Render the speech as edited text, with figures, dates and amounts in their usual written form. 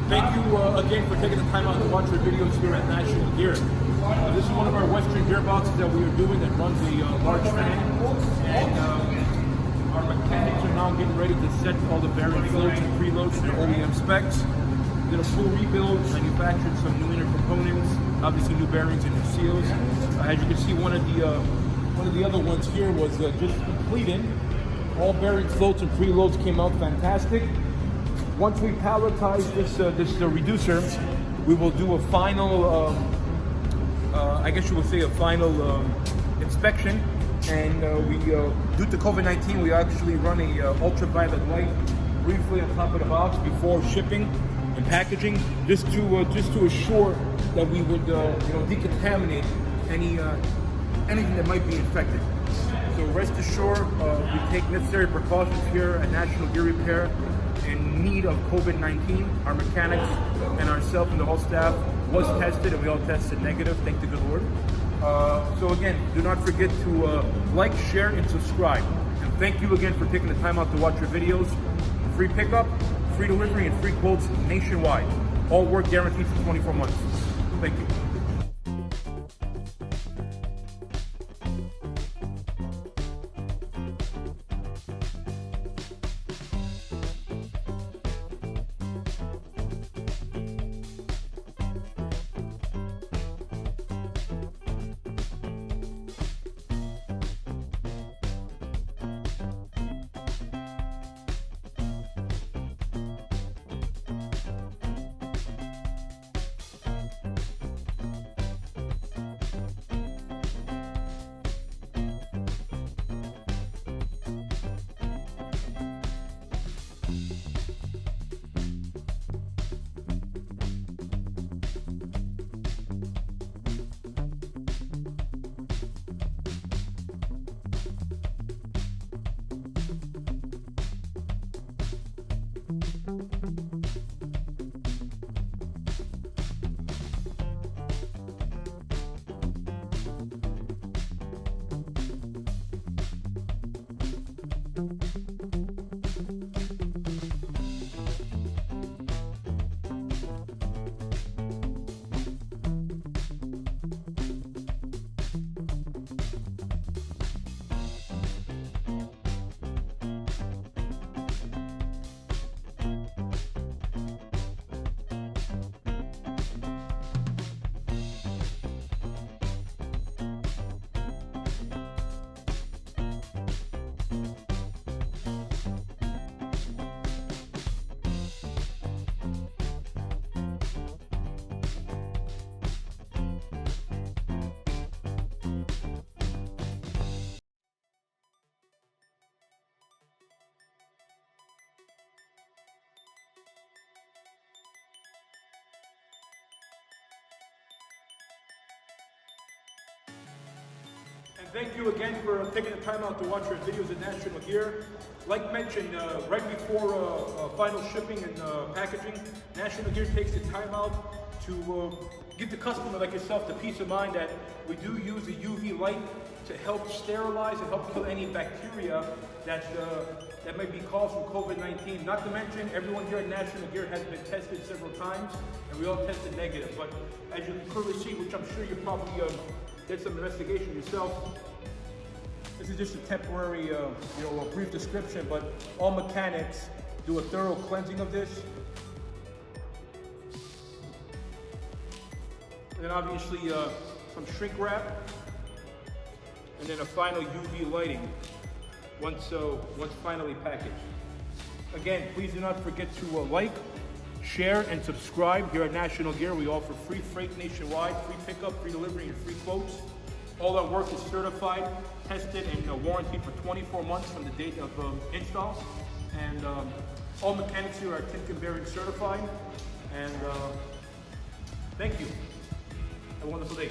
Thank you again for taking the time out to watch our videos here at National Gear. This is one of our Western gearboxes that we are doing that runs a large fan, and our mechanics are now getting ready to set all the bearing floats and preloads to their OEM specs. Did a full rebuild, manufactured some new inner components, obviously new bearings and new seals. As you can see, one of the other ones here was just completed. All bearing floats and preloads came out fantastic. Once we palletize this reducer, we will do a final, I guess you would say a final inspection. And due to COVID-19, we actually run a ultraviolet light briefly on top of the box before shipping and packaging, just to assure that we would decontaminate anything that might be infected. So rest assured, we take necessary precautions here at National Gear Repair. In need of COVID-19, our mechanics and ourselves and the whole staff was tested, and we all tested negative, thank the good Lord. So again, do not forget to like, share, and subscribe. And thank you again for taking the time out to watch our videos. Free pickup, free delivery, and free quotes nationwide. All work guaranteed for 24 months. Thank you. And thank you again for taking the time out to watch our videos at National Gear. Like mentioned, right before final shipping and packaging, National Gear takes the time out to give the customer like yourself the peace of mind that we do use a UV light to help sterilize and help kill any bacteria that may be caused from COVID-19. Not to mention, everyone here at National Gear has been tested several times, and we all tested negative. But as you can clearly see, which I'm sure you probably did some investigation yourself, this is just a temporary, a brief description, but all mechanics do a thorough cleansing of this. And then obviously some shrink wrap, and then a final UV lighting once finally packaged. Again, please do not forget to like, share, and subscribe. Here at National Gear, we offer free freight nationwide, free pickup, free delivery, and free quotes. All our work is certified, tested, and warranted for 24 months from the date of install. And all mechanics here are Timken bearing certified. And thank you. Have a wonderful day.